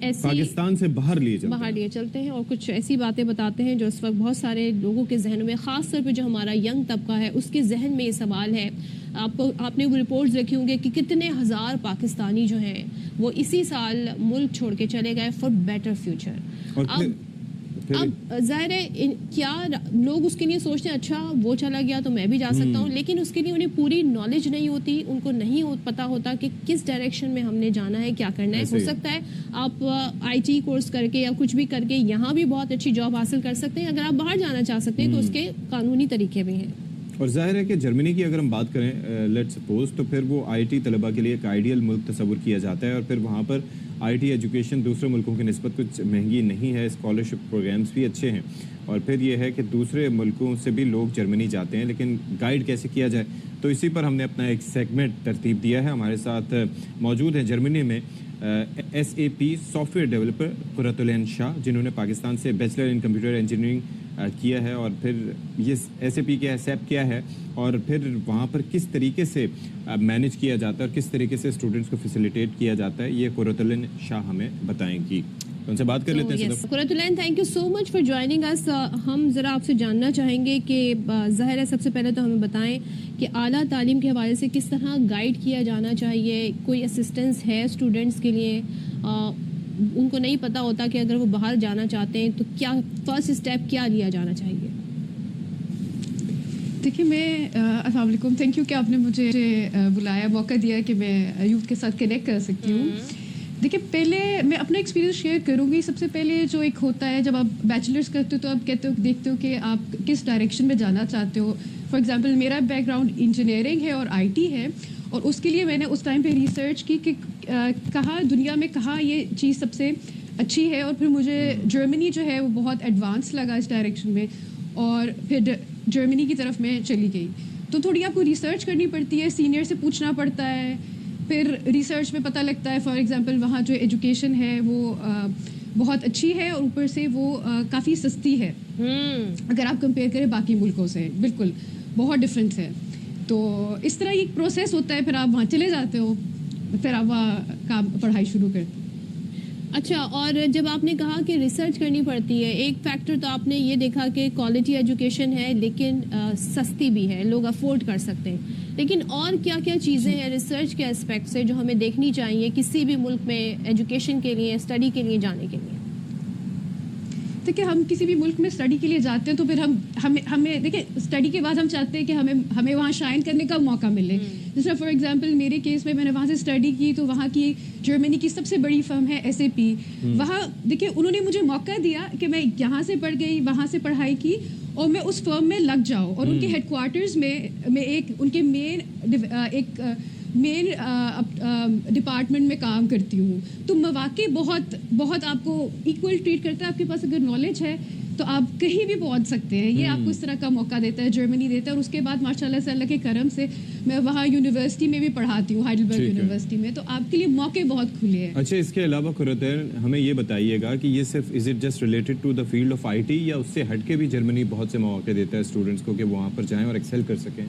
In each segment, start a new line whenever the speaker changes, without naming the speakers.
ऐसी
पाकिस्तान से बाहर लिए
चलते हैं और कुछ ऐसी बातें बताते हैं जो इस वक्त बहुत सारे लोगों के जहनों में, ख़ास तौर पे जो हमारा यंग तबका है उसके जहन में ये सवाल है। आपने वो रिपोर्ट्स देखी होंगे कि कितने हज़ार पाकिस्तानी जो हैं वो इसी साल मुल्क छोड़ के चले गए फॉर बेटर फ्यूचर। अब ज़ाहिर है क्या लोग उसके लिए सोचते हैं अच्छा वो चला गया तो मैं भी जा सकता हूँ, लेकिन उसके लिए उन्हें पूरी नॉलेज नहीं होती, उनको नहीं पता होता कि किस डायरेक्शन में हमने जाना है, क्या करना है। हो सकता है आप IT कोर्स करके या कुछ भी करके यहाँ भी बहुत अच्छी जॉब हासिल कर सकते हैं। अगर आप बाहर जाना चाह सकते हैं तो उसके कानूनी तरीके भी हैं।
और जाहिर है कि जर्मनी की अगर हम बात करें लेट्स सपोज, तो फिर वो IT तलबा के लिए एक आइडियल मुल्क तस्वुर किया जाता है और फिर वहाँ पर IT एजुकेशन दूसरे मुल्कों की निस्बत कुछ महंगी नहीं है, स्कॉलरशिप प्रोग्राम्स भी अच्छे हैं और फिर ये है कि दूसरे मुल्कों से भी लोग जर्मनी जाते हैं, लेकिन गाइड कैसे किया जाए, तो इसी पर हमने अपना एक सेगमेंट तरतीब दिया है। हमारे साथ मौजूद है जर्मनी में SAP software developer Qurratulain Shah, जिन्होंने पाकिस्तान से बैचलर इन कंप्यूटर इंजीनियरिंग किया है और फिर ये SAP क्या है, SAP क्या है और फिर वहाँ पर किस तरीके से मैनेज किया जाता है और किस तरीके से स्टूडेंट्स को फैसिलिटेट किया जाता है, ये कुरतुलैन शाह हमें बताएंगी। तो उनसे बात कर लेते हैं।
Qurratulain, thank you so much for joining us. हम ज़रा आपसे जानना चाहेंगे कि ज़ाहिर है सबसे पहले तो हमें बताएं कि आला तालीम के हवाले से किस तरह गाइड किया जाना चाहिए, कोई असिस्टेंस है स्टूडेंट्स के लिए? उनको नहीं पता होता कि अगर वो बाहर जाना चाहते हैं तो क्या फर्स्ट स्टेप क्या लिया जाना चाहिए?
देखिए मैं अस्सलाम वालेकुम, थैंक यू कि आपने मुझे बुलाया, मौका दिया कि मैं यूथ के साथ कनेक्ट कर सकती हूँ। देखिए पहले मैं अपना एक्सपीरियंस शेयर करूँगी। सबसे पहले जो एक होता है जब आप बैचलर्स करते हो तो आप कहते हो देखते हो कि आप किस डायरेक्शन में जाना चाहते हो। फॉर एग्जांपल मेरा बैकग्राउंड इंजीनियरिंग है और IT है और उसके लिए मैंने उस टाइम पे रिसर्च की कि कहाँ दुनिया में कहाँ ये चीज़ सबसे अच्छी है और फिर मुझे जर्मनी जो है वो बहुत एडवांस लगा इस डायरेक्शन में और फिर जर्मनी की तरफ मैं चली गई। तो थोड़ी आपको रिसर्च करनी पड़ती है, सीनियर से पूछना पड़ता है, फिर रिसर्च में पता लगता है फॉर एग्जांपल वहाँ जो एजुकेशन है वो बहुत अच्छी है और ऊपर से वो काफ़ी सस्ती है अगर आप कंपेयर करें बाकी मुल्कों से, बिल्कुल बहुत डिफरेंस है। तो इस तरह एक प्रोसेस होता है, फिर आप वहाँ चले जाते हो, फिर आप वहाँ काम पढ़ाई शुरू करते हो।
अच्छा, और जब आपने कहा कि रिसर्च करनी पड़ती है, एक फैक्टर तो आपने ये देखा कि क्वालिटी एजुकेशन है लेकिन सस्ती भी है, लोग अफोर्ड कर सकते हैं, लेकिन और क्या क्या चीज़ें हैं रिसर्च के एस्पेक्ट से जो हमें देखनी चाहिए किसी भी मुल्क में एजुकेशन के लिए, स्टडी के लिए जाने के लिए?
देखिए हम किसी भी मुल्क में स्टडी के लिए जाते हैं तो फिर हमें देखिए स्टडी के बाद हम चाहते हैं कि हमें वहाँ शाइन करने का मौका मिले। जैसे फॉर एग्जांपल मेरे केस में मैंने वहाँ से स्टडी की तो वहाँ की जर्मनी की सबसे बड़ी फर्म है SAP। वहाँ देखिए उन्होंने मुझे मौका दिया कि मैं यहाँ से पढ़ गई, वहाँ से पढ़ाई की और मैं उस फर्म में लग जाऊँ और उनके हेडक्वार्टर्स में एक उनके मेन डिपार्टमेंट में काम करती हूँ। तो मौके बहुत आपको इक्वल ट्रीट करता है। आपके पास अगर नॉलेज है तो आप कहीं भी पहुँच सकते हैं, ये आपको इस तरह का मौका देता है, जर्मनी देता है। और उसके बाद माशाल्लाह से अल्लाह के करम से मैं वहाँ यूनिवर्सिटी में भी पढ़ाती हूँ, हाइडेलबर्ग यूनिवर्सिटी में, तो आपके लिए मौके बहुत खुले हैं।
अच्छा, इसके अलावा कुरतुलैन हमें ये बताइएगा कि ये सिर्फ is it just related to the field of IT या उससे हट के भी जर्मनी बहुत से मौके देता है स्टूडेंट्स को कि वो वहाँ पर जाएँ और एक्सेल कर सकें?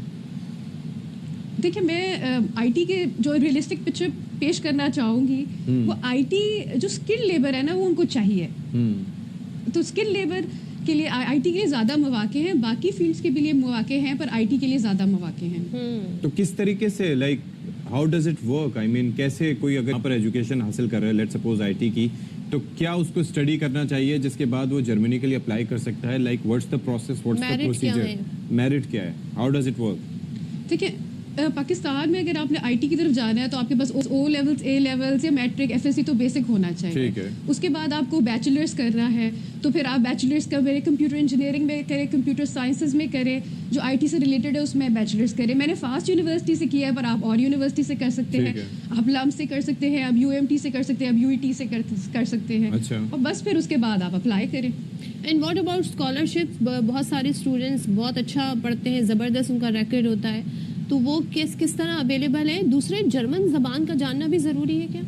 देखिए मैं IT के जो रियलिस्टिक पिक्चर पेश करना चाहूँगी, वो IT जो स्किल लेबर है ना वो उनको चाहिए। तो स्किल लेबर के लिए IT के लिए ज़्यादा मौके हैं, बाकी फील्ड्स के भी लिए मौके हैं पर IT के लिए ज़्यादा मौके हैं।
तो किस तरीके से like how does it work? I mean कैसे कोई अगर यहाँ पर एजुकेशन हासिल कर रहा है लेट्स सपोज IT की, तो क्या उसको स्टडी करना चाहिए जिसके बाद वो जर्मनी के लिए अप्लाई कर सकता है? Like what's the process, what's the procedure, merit क्या है, हाउ डज इट वर्क?
देखिए पाकिस्तान में अगर आपने IT की तरफ जाना है तो आपके पास O लेवल्स, A लेवल्स या मैट्रिक FSC तो बेसिक होना चाहिए।
ठीक है।
उसके बाद आपको बैचलर्स करना है तो फिर आप बैचलर्स करें, कंप्यूटर इंजीनियरिंग में करें, कंप्यूटर साइंसेज में करें, जो IT से रिलेटेड है उसमें बैचलर्स करें। मैंने फास्ट यूनिवर्सिटी से किया है पर आप और यूनिवर्सिटी से कर सकते हैं, आप लम से कर सकते हैं, आप UMT से कर सकते हैं, आप UET से कर सकते हैं।
अच्छा।
और बस फिर उसके बाद आप अप्लाई करें।
And what about scholarship? बहुत सारे स्टूडेंट्स बहुत अच्छा पढ़ते हैं, ज़बरदस्त उनका रिकॉर्ड होता है, तो वो किस तरह अवेलेबल है? दूसरे जर्मन ज़बान का जानना भी ज़रूरी है क्या?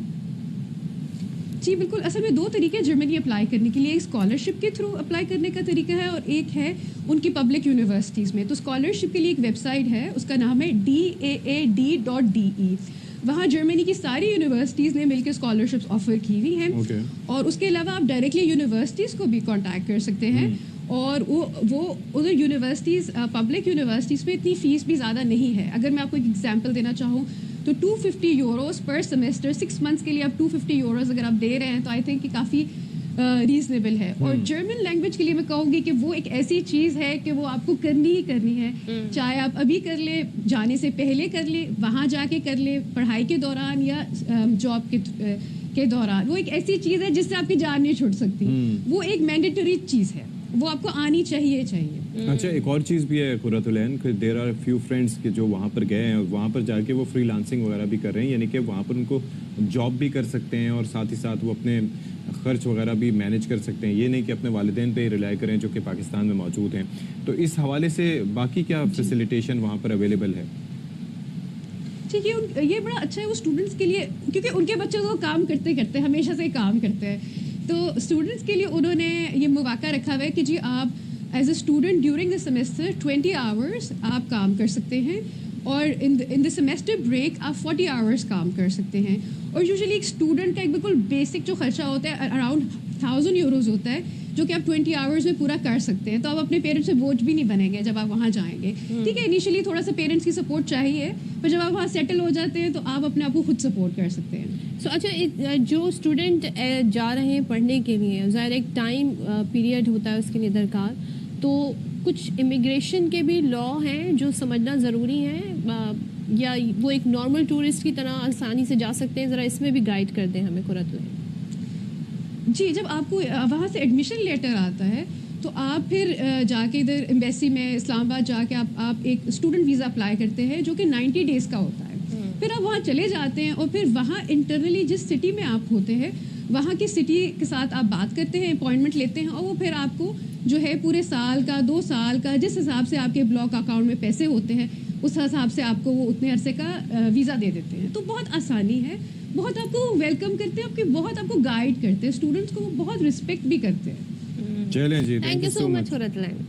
जी बिल्कुल, असल में 2 तरीके हैं जर्मनी अप्लाई करने के लिए। एक स्कॉलरशिप के थ्रू अप्लाई करने का तरीका है और एक है उनकी पब्लिक यूनिवर्सिटीज़ में। तो स्कॉलरशिप के लिए एक वेबसाइट है, उसका नाम है DAAD.de। وہاں جرمنی کی ساری یونیورسٹیز نے مل کے اسکالرشپس آفر کی ہوئی ہیں.
Okay.
اور اس کے علاوہ آپ ڈائریکٹلی یونیورسٹیز کو بھی کانٹیکٹ کر سکتے ہیں. اور وہ ادھر یونیورسٹیز پبلک یونیورسٹیز پہ اتنی فیس بھی زیادہ نہیں ہے. اگر میں آپ کو ایک ایگزامپل دینا چاہوں تو 250 یوروز پر سیمسٹر 6 منتھس کے لیے آپ 250 یوروز اگر آپ دے رہے ہیں تو آئی تھنک کہ کافی ریزنیبل ہے. اور جرمن لینگویج کے لیے میں کہوں گی کہ وہ ایک ایسی چیز ہے کہ وہ آپ کو کرنی ہی کرنی ہے. چاہے آپ ابھی کر لیں, جانے سے پہلے کر لیں, وہاں جا کے کر لیں, پڑھائی کے دوران یا جاب کے دوران. وہ ایک ایسی چیز ہے جس سے آپ کی جان نہیں چھوٹ سکتی. وہ ایک مینڈیٹری چیز ہے, وہ آپ کو آنی چاہیے.
اچھا, ایک اور چیز بھی ہے قرۃ العین کہ دیر آر فیو فرینڈس کہ جو وہاں پر گئے ہیں اور وہاں پر جا کے وہ فری لانسنگ وغیرہ بھی کر رہے ہیں, یعنی کہ وہاں پر ان کو جاب بھی کر سکتے ہیں اور ساتھ ہی ساتھ وہ اپنے خرچ وغیرہ بھی مینیج کر سکتے ہیں. یہ نہیں کہ اپنے والدین پہ ہی ریلائی کریں جو کہ پاکستان میں موجود ہیں. تو اس حوالے سے باقی کیا فیسیلیٹیشن وہاں پر اویلیبل ہے؟
ٹھیک ہے, یہ بڑا اچھا ہے وہ اسٹوڈنٹس کے لیے, کیونکہ ان کے بچے تو کام کرتے کرتے ہمیشہ سے کام کرتے ہیں. تو اسٹوڈنٹس کے لیے انہوں نے یہ مواقع رکھا ہوا ہے کہ جی آپ as a student during the semester 20 hours آپ کام کر سکتے ہیں, اور ان دا سیمسٹر بریک آپ 40 آورس کام کر سکتے ہیں. اور یوزلی ایک اسٹوڈنٹ کا ایک بالکل بیسک جو خرچہ ہوتا ہے اراؤنڈ 1000 یوروز ہوتا ہے, جو کہ آپ 20 آورس میں پورا کر سکتے ہیں. تو آپ اپنے پیرنٹس سے بوجھ بھی نہیں بنیں گے جب آپ وہاں جائیں گے. ٹھیک ہے, انیشلی تھوڑا سا پیرنٹس کی سپورٹ چاہیے, پر جب آپ وہاں سیٹل ہو جاتے ہیں تو آپ اپنے آپ کو خود سپورٹ کر سکتے ہیں.
اچھا, جو اسٹوڈنٹ جا رہے ہیں پڑھنے کے لیے, ظاہر ایک ٹائم پیریڈ ہوتا ہے اس کے لیے درکار, تو کچھ امیگریشن کے بھی لا ہیں جو سمجھنا ضروری ہیں, یا وہ ایک نارمل ٹورسٹ کی طرح آسانی سے جا سکتے ہیں؟ ذرا اس میں بھی گائیڈ کر دیں ہمیں قرۃ العین.
جی, جب آپ کو وہاں سے ایڈمیشن لیٹر آتا ہے تو آپ پھر جا کے ادھر ایمبیسی میں اسلام آباد جا کے آپ ایک اسٹوڈنٹ ویزا اپلائی کرتے ہیں جو کہ 90 ڈیز کا ہوتا ہے. پھر آپ وہاں چلے جاتے ہیں اور پھر وہاں انٹرنلی جس سٹی میں آپ ہوتے ہیں وہاں کی سٹی کے ساتھ آپ بات کرتے ہیں, اپوائنٹمنٹ لیتے ہیں, اور وہ پھر آپ کو جو ہے پورے سال کا 2 سال کا جس حساب سے آپ کے بلاک اکاؤنٹ میں پیسے ہوتے ہیں اس حساب سے آپ کو وہ اتنے عرصے کا ویزا دے دیتے ہیں. تو بہت آسانی ہے, بہت آپ کو ویلکم کرتے ہیں, بہت آپ کو گائیڈ کرتے ہیں, اسٹوڈنٹس کو بہت رسپیکٹ بھی کرتے ہیں.
چلیں جی,
تھینک یو سو مچ قرۃ العین.